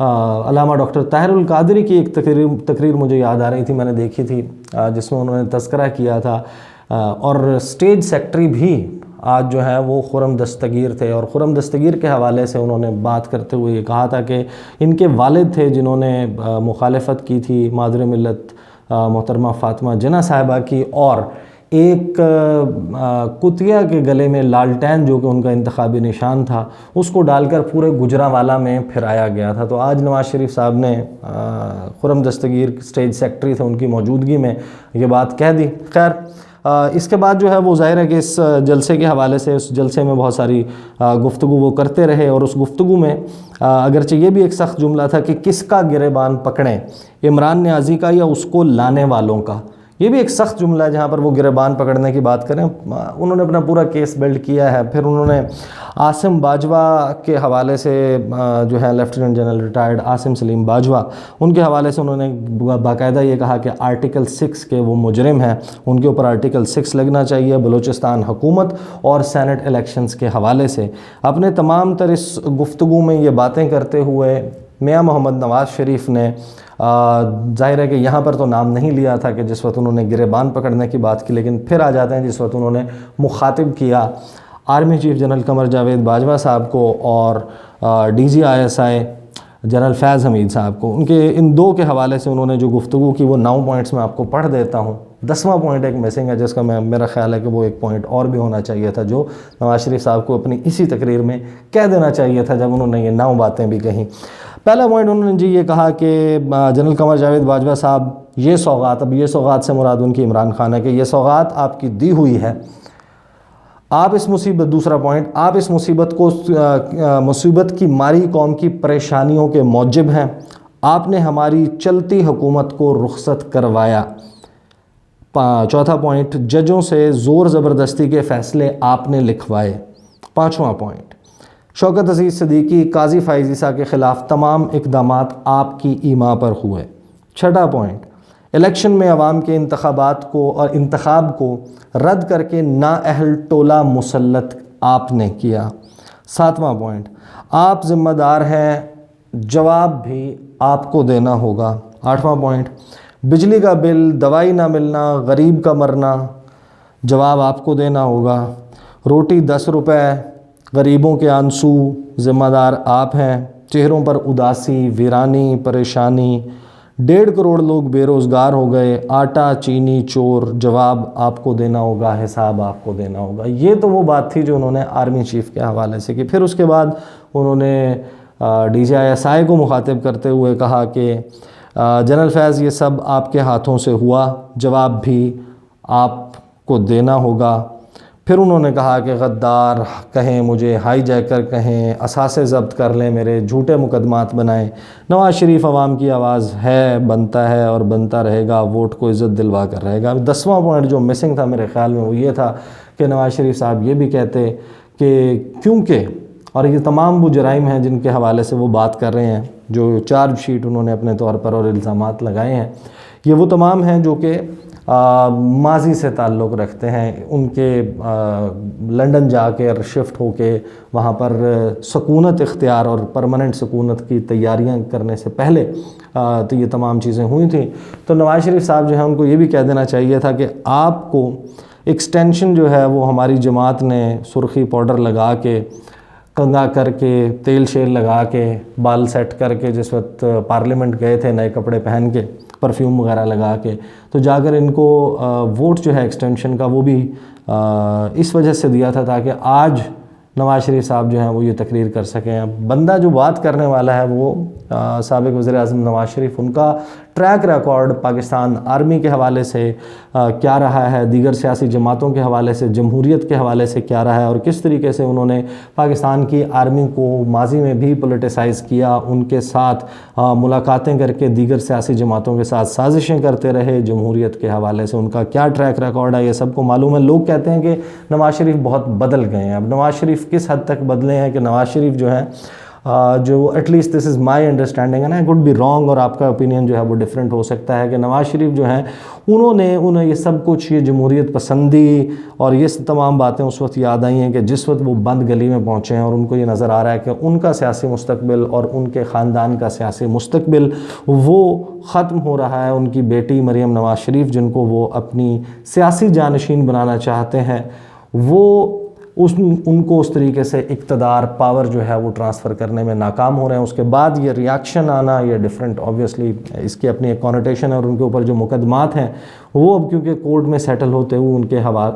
علامہ doctor Tahir al-Qadri کی ایک تقریر مجھے یاد آ رہی تھی، میں نے دیکھی تھی، جس میں انہوں نے تذکرہ کیا تھا، اور اسٹیج سیکٹری بھی آج جو ہے وہ خرم دستگیر تھے، اور خرم دستگیر کے حوالے سے انہوں نے بات کرتے ہوئے یہ کہا تھا کہ ان کے والد تھے جنہوں نے مخالفت کی تھی مادر ملت محترمہ فاطمہ جناح صاحبہ کی، اور ایک کتیا کے گلے میں لالٹین جو کہ ان کا انتخابی نشان تھا اس کو ڈال کر پورے گجرانوالہ میں پھرایا گیا تھا۔ تو آج نواز شریف صاحب نے خرم دستگیر اسٹیج سیکٹری تھے، ان کی موجودگی میں یہ بات کہہ دی۔ خیر اس کے بعد جو ہے وہ ظاہر ہے کہ اس جلسے کے حوالے سے، اس جلسے میں بہت ساری گفتگو وہ کرتے رہے، اور اس گفتگو میں اگرچہ یہ بھی ایک سخت جملہ تھا کہ کس کا گریبان پکڑیں، عمران نیازی کا یا اس کو لانے والوں کا، یہ بھی ایک سخت جملہ ہے جہاں پر وہ گریبان پکڑنے کی بات کریں۔ انہوں نے اپنا پورا کیس بلڈ کیا ہے۔ پھر انہوں نے عاصم باجوہ کے حوالے سے جو ہے lieutenant general retired Asim Saleem Bajwa, ان کے حوالے سے انہوں نے باقاعدہ یہ کہا کہ آرٹیکل 6 کے وہ مجرم ہیں، ان کے اوپر آرٹیکل 6 لگنا چاہیے۔ بلوچستان حکومت اور سینٹ الیکشنز کے حوالے سے اپنے تمام تر اس گفتگو میں یہ باتیں کرتے ہوئے میاں محمد نواز شریف نے ظاہر ہے کہ یہاں پر تو نام نہیں لیا تھا کہ جس وقت انہوں نے گریبان پکڑنے کی بات کی، لیکن پھر آ جاتے ہیں جس وقت انہوں نے مخاطب کیا army chief general Qamar Javed Bajwa صاحب کو اور DGI جنرل فیض حمید صاحب کو۔ ان دو کے حوالے سے انہوں نے جو گفتگو کی وہ 9 پوائنٹس میں آپ کو پڑھ دیتا ہوں۔ 10واں پوائنٹ ایک مسنگ ہے، جس کا میرا خیال ہے کہ وہ ایک پوائنٹ اور بھی ہونا چاہیے تھا، جو نواز شریف صاحب کو اپنی اسی تقریر میں کہہ دینا چاہیے تھا جب انہوں نے یہ 9 باتیں بھی کہیں۔ پہلا پوائنٹ انہوں نے یہ کہا کہ جنرل قمر جاوید باجوہ صاحب یہ سوغات، اب یہ سوغات سے مراد ان کی عمران خان ہے کہ یہ سوغات آپ کی دی ہوئی ہے، آپ اس مصیبت، دوسرا پوائنٹ، آپ اس مصیبت کی ماری قوم کی پریشانیوں کے موجب ہیں، آپ نے ہماری چلتی حکومت کو رخصت کروایا۔ چوتھا پوائنٹ، ججوں سے زور زبردستی کے فیصلے آپ نے لکھوائے۔ پانچواں پوائنٹ، شوکت عزیز صدیقی، قاضی فائز عیسیٰ کے خلاف تمام اقدامات آپ کی ایما پر ہوئے۔ چھٹا پوائنٹ، الیکشن میں عوام کے انتخاب کو رد کر کے نااہل ٹولہ مسلط آپ نے کیا۔ ساتواں پوائنٹ، آپ ذمہ دار ہیں، جواب بھی آپ کو دینا ہوگا۔ آٹھواں پوائنٹ، بجلی کا بل، دوائی نہ ملنا، غریب کا مرنا، جواب آپ کو دینا ہوگا۔ روٹی 10 روپے، غریبوں کے آنسو، ذمہ دار آپ ہیں۔ چہروں پر اداسی، ویرانی، پریشانی، 1.5 کروڑ لوگ بے روزگار ہو گئے، آٹا چینی چور، جواب آپ کو دینا ہوگا، حساب آپ کو دینا ہوگا۔ یہ تو وہ بات تھی جو انہوں نے آرمی چیف کے حوالے سے کی۔ پھر اس کے بعد انہوں نے DGI کو مخاطب کرتے ہوئے کہا کہ جنرل فیض یہ سب آپ کے ہاتھوں سے ہوا، جواب بھی آپ کو دینا ہوگا۔ پھر انہوں نے کہا کہ غدار کہیں مجھے، ہائی جیکر کہیں، اثاثے ضبط کر لیں میرے، جھوٹے مقدمات بنائیں، نواز شریف عوام کی آواز ہے، بنتا ہے اور بنتا رہے گا، ووٹ کو عزت دلوا کر رہے گا۔ 10واں پوائنٹ جو مسنگ تھا میرے خیال میں وہ یہ تھا کہ نواز شریف صاحب یہ بھی کہتے کہ کیونکہ، اور یہ تمام وہ جرائم ہیں جن کے حوالے سے وہ بات کر رہے ہیں، جو چارج شیٹ انہوں نے اپنے طور پر اور الزامات لگائے ہیں، یہ وہ تمام ہیں جو کہ ماضی سے تعلق رکھتے ہیں۔ ان کے لنڈن جا کے اور شفٹ ہو کے وہاں پر سکونت اختیار اور پرماننٹ سکونت کی تیاریاں کرنے سے پہلے تو یہ تمام چیزیں ہوئی تھیں۔ تو نواز شریف صاحب جو ہے ان کو یہ بھی کہہ دینا چاہیے تھا کہ آپ کو ایکسٹینشن جو ہے وہ ہماری جماعت نے سرخی پاؤڈر لگا کے، کنگا کر کے، تیل شیل لگا کے، بال سیٹ کر کے، جس وقت پارلیمنٹ گئے تھے نئے کپڑے پہن کے، پرفیوم وغیرہ لگا کے، تو جا کر ان کو ووٹ جو ہے ایکسٹینشن کا وہ بھی اس وجہ سے دیا تھا تاکہ آج نواز شریف صاحب جو ہیں وہ یہ تقریر کر سکیں۔ بندہ جو بات کرنے والا ہے وہ سابق وزیر اعظم نواز شریف، ان کا ٹریک ریکارڈ پاکستان آرمی کے حوالے سے کیا رہا ہے، دیگر سیاسی جماعتوں کے حوالے سے، جمہوریت کے حوالے سے کیا رہا ہے، اور کس طریقے سے انہوں نے پاکستان کی آرمی کو ماضی میں بھی پولیٹیسائز کیا، ان کے ساتھ ملاقاتیں کر کے دیگر سیاسی جماعتوں کے ساتھ سازشیں کرتے رہے، جمہوریت کے حوالے سے ان کا کیا ٹریک ریکارڈ ہے، یہ سب کو معلوم ہے۔ لوگ کہتے ہیں کہ نواز شریف بہت بدل گئے ہیں۔ اب نواز شریف کس حد تک بدلے ہیں کہ نواز شریف جو ہیں جو at least this is my understanding and I could be wrong, اور آپ کا اوپینین جو ہے وہ ڈفرینٹ ہو سکتا ہے، کہ نواز شریف جو ہیں انہیں یہ سب کچھ، یہ جمہوریت پسندی اور یہ تمام باتیں اس وقت یاد آئی ہیں کہ جس وقت وہ بند گلی میں پہنچے ہیں اور ان کو یہ نظر آ رہا ہے کہ ان کا سیاسی مستقبل اور ان کے خاندان کا سیاسی مستقبل وہ ختم ہو رہا ہے۔ ان کی بیٹی مریم نواز شریف، جن کو وہ اپنی سیاسی جانشین بنانا چاہتے ہیں، وہ ان کو اس طریقے سے اقتدار، پاور جو ہے وہ ٹرانسفر کرنے میں ناکام ہو رہے ہیں۔ اس کے بعد یہ ریاکشن آنا، یہ ڈیفرنٹ آبویسلی اس کی اپنی ایک کانوٹیشن ہے، اور ان کے اوپر جو مقدمات ہیں وہ اب کیونکہ کورٹ میں سیٹل ہوتے ہوئے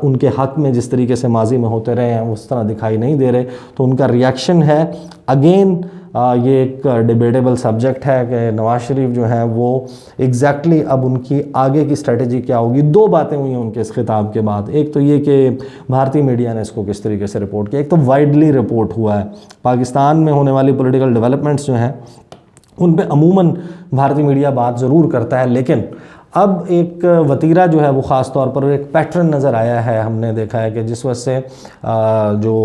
ان کے حق میں جس طریقے سے ماضی میں ہوتے رہے ہیں اس طرح دکھائی نہیں دے رہے، تو ان کا ریاکشن ہے۔ اگین یہ ایک ڈیبیٹیبل سبجیکٹ ہے کہ نواز شریف جو ہیں وہ ایگزیکٹلی اب ان کی آگے کی اسٹریٹجی کیا ہوگی۔ دو باتیں ہوئی ہیں ان کے اس خطاب کے بعد، ایک تو یہ کہ بھارتی میڈیا نے اس کو کس طریقے سے رپورٹ کیا، ایک تو وائڈلی رپورٹ ہوا ہے۔ پاکستان میں ہونے والی پولیٹیکل ڈیولپمنٹس جو ہیں ان پہ عموماً بھارتی میڈیا بات ضرور کرتا ہے، لیکن اب ایک وتیرہ جو ہے وہ خاص طور پر ایک پیٹرن نظر آیا ہے، ہم نے دیکھا ہے کہ جس وجہ سے جو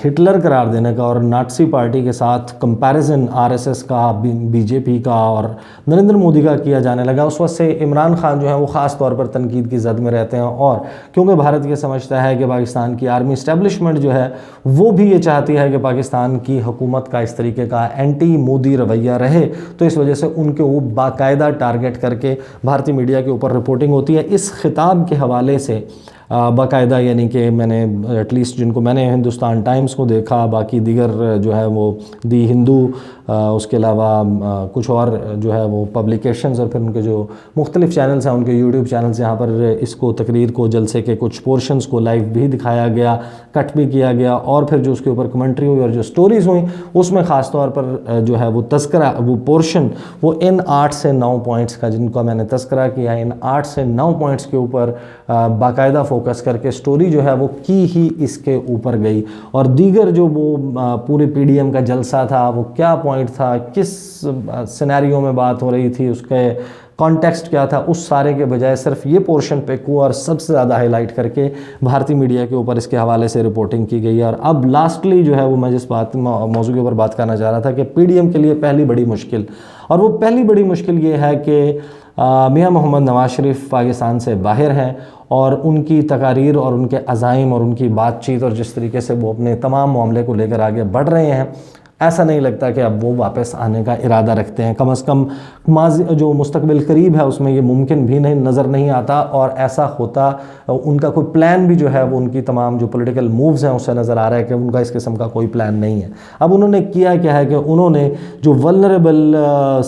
ہٹلر قرار دینے کا اور ناٹسی پارٹی کے ساتھ کمپیریزن آر ایس ایس کا، بی جے پی کا اور نریندر مودی کا کیا جانے لگا، اس وقت سے عمران خان جو ہیں وہ خاص طور پر تنقید کی زد میں رہتے ہیں، اور کیونکہ بھارت یہ سمجھتا ہے کہ پاکستان کی آرمی اسٹیبلشمنٹ جو ہے وہ بھی یہ چاہتی ہے کہ پاکستان کی حکومت کا اس طریقے کا اینٹی مودی رویہ رہے، تو اس وجہ سے ان کے وہ باقاعدہ ٹارگٹ کر کے بھارتی میڈیا کے اوپر رپورٹنگ ہوتی ہے۔ اس خطاب کے حوالے سے باقاعدہ، یعنی کہ میں نے ایٹ لیسٹ جن کو میں نے ہندوستان ٹائمز کو دیکھا، باقی دیگر جو ہے وہ دی ہندو، اس کے علاوہ کچھ اور جو ہے وہ پبلیکیشنز، اور پھر ان کے جو مختلف چینلز ہیں، ان کے یوٹیوب چینلز، یہاں پر اس کو تقریر کو، جلسے کے کچھ پورشنز کو لائیو بھی دکھایا گیا، کٹ بھی کیا گیا، اور پھر جو اس کے اوپر کمنٹری ہوئی اور جو سٹوریز ہوئیں اس میں خاص طور پر جو ہے وہ تذکرہ، وہ پورشن وہ ان 8 سے 9 پوائنٹس کا جن کا میں نے تذکرہ کیا ہے، ان 8 سے 9 پوائنٹس کے اوپر باقاعدہ فوکس کر کے سٹوری جو ہے وہ کی ہی اس کے اوپر گئی، اور دیگر جو وہ پورے پی ڈی ایم کا جلسہ تھا وہ کیا پوائنٹ تھا، کس سینیریو میں بات ہو رہی تھی، اس کے کانٹیکسٹ کیا تھا، اس سارے کے بجائے صرف یہ پورشن پک ہوا اور سب سے زیادہ ہائی لائٹ کر کے بھارتی میڈیا کے اوپر اس کے حوالے سے رپورٹنگ کی گئی ہے۔ اور اب لاسٹلی جو ہے وہ میں جس موضوع کے اوپر بات کرنا چاہ رہا تھا کہ پی ڈی ایم کے لیے پہلی بڑی مشکل، اور وہ پہلی بڑی مشکل یہ ہے کہ میاں محمد نواز شریف پاکستان سے باہر ہیں، اور ان کی تقاریر اور ان کے عزائم اور ان کی بات چیت اور جس طریقے سے وہ اپنے تمام معاملے کو لے کر آگے بڑھ رہے ہیں، ایسا نہیں لگتا کہ اب وہ واپس آنے کا ارادہ رکھتے ہیں، کم از کم ماضی جو مستقبل قریب ہے اس میں یہ ممکن بھی نہیں نظر نہیں آتا، اور ایسا ہوتا ان کا کوئی پلان بھی جو ہے وہ ان کی تمام جو پولیٹیکل مووز ہیں اس سے نظر آ رہا ہے کہ ان کا اس قسم کا کوئی پلان نہیں ہے۔ اب انہوں نے کیا ہے کہ انہوں نے جو ولنریبل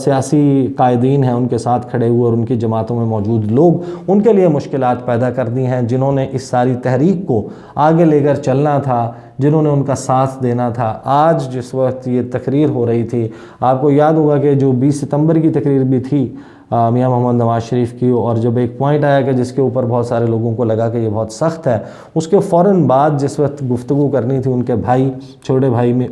سیاسی قائدین ہیں ان کے ساتھ کھڑے ہوئے اور ان کی جماعتوں میں موجود لوگ، ان کے لیے مشکلات پیدا کر دی ہیں، جنہوں نے اس ساری تحریک کو آگے لے کر چلنا تھا، جنہوں نے ان کا ساتھ دینا تھا۔ آج جس وقت یہ تقریر ہو رہی تھی، آپ کو یاد ہوگا کہ جو 20 ستمبر کی تقریر بھی تھی میاں محمد نواز شریف کی، اور جب ایک پوائنٹ آیا کہ جس کے اوپر بہت سارے لوگوں کو لگا کہ یہ بہت سخت ہے، اس کے فوراً بعد جس وقت گفتگو کرنی تھی ان کے بھائی، چھوٹے بھائی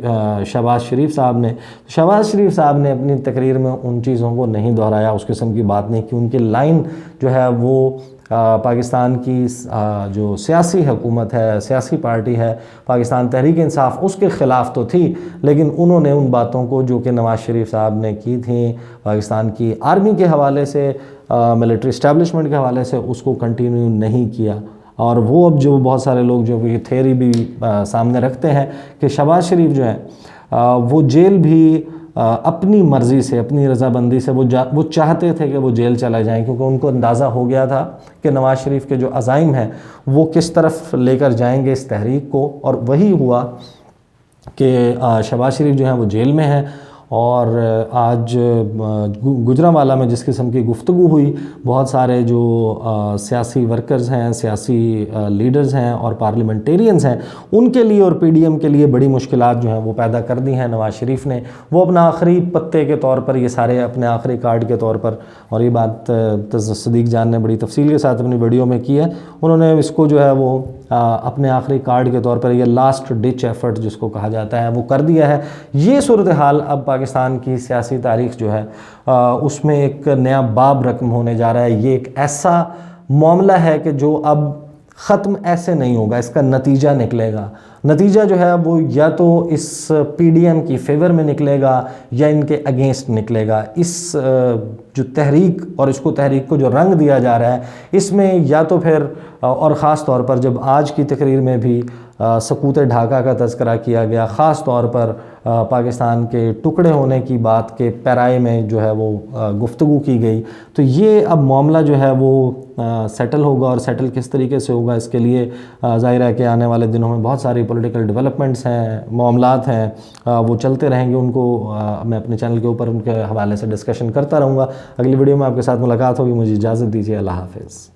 شہباز شریف صاحب نے اپنی تقریر میں ان چیزوں کو نہیں دہرایا، اس قسم کی بات نہیں کی، ان کی لائن جو ہے وہ پاکستان کی جو سیاسی حکومت ہے، سیاسی پارٹی ہے پاکستان تحریک انصاف، اس کے خلاف تو تھی، لیکن انہوں نے ان باتوں کو جو کہ نواز شریف صاحب نے کی تھیں پاکستان کی آرمی کے حوالے سے، ملٹری اسٹیبلشمنٹ کے حوالے سے، اس کو کنٹینیو نہیں کیا۔ اور وہ اب جو بہت سارے لوگ جو یہ تھیوری بھی سامنے رکھتے ہیں کہ شہباز شریف جو ہے وہ جیل بھی اپنی مرضی سے، اپنی رضامندی سے وہ چاہتے تھے کہ وہ جیل چلا جائیں، کیونکہ ان کو اندازہ ہو گیا تھا کہ نواز شریف کے جو عزائم ہیں وہ کس طرف لے کر جائیں گے اس تحریک کو، اور وہی ہوا کہ شہباز شریف جو ہیں وہ جیل میں ہیں۔ اور آج گوجرانوالہ میں جس قسم کی گفتگو ہوئی، بہت سارے جو سیاسی ورکرز ہیں، سیاسی لیڈرز ہیں اور پارلیمنٹیرینز ہیں، ان کے لیے اور پی ڈی ایم کے لیے بڑی مشکلات جو ہیں وہ پیدا کر دی ہیں نواز شریف نے۔ وہ اپنا آخری پتے کے طور پر، یہ سارے اپنے آخری کارڈ کے طور پر، اور یہ بات صدیق جان نے بڑی تفصیل کے ساتھ اپنی ویڈیو میں کی ہے، انہوں نے اس کو جو ہے وہ اپنے آخری کارڈ کے طور پر، یہ لاسٹ ڈچ ایفرٹ جس کو کہا جاتا ہے، وہ کر دیا ہے۔ یہ صورتحال اب پاکستان کی سیاسی تاریخ جو ہے اس میں ایک نیا باب رقم ہونے جا رہا ہے۔ یہ ایک ایسا معاملہ ہے کہ جو اب ختم ایسے نہیں ہوگا، اس کا نتیجہ نکلے گا۔ نتیجہ جو ہے وہ یا تو اس پی ڈی ایم کی فیور میں نکلے گا یا ان کے اگینسٹ نکلے گا۔ اس جو تحریک اور اس کو تحریک کو جو رنگ دیا جا رہا ہے، اس میں یا تو پھر اور خاص طور پر جب آج کی تقریر میں بھی سقوط ڈھاکہ کا تذکرہ کیا گیا، خاص طور پر پاکستان کے ٹکڑے ہونے کی بات کے پیرائے میں جو ہے وہ گفتگو کی گئی، تو یہ اب معاملہ جو ہے وہ سیٹل ہوگا، اور سیٹل کس طریقے سے ہوگا اس کے لیے ظاہر ہے کہ آنے والے دنوں میں بہت ساری پولیٹیکل ڈیولپمنٹس ہیں، معاملات ہیں، وہ چلتے رہیں گے۔ ان کو میں اپنے چینل کے اوپر ان کے حوالے سے ڈسکشن کرتا رہوں گا۔ اگلی ویڈیو میں آپ کے ساتھ ملاقات ہوگی، مجھے اجازت دیجیے، اللہ حافظ۔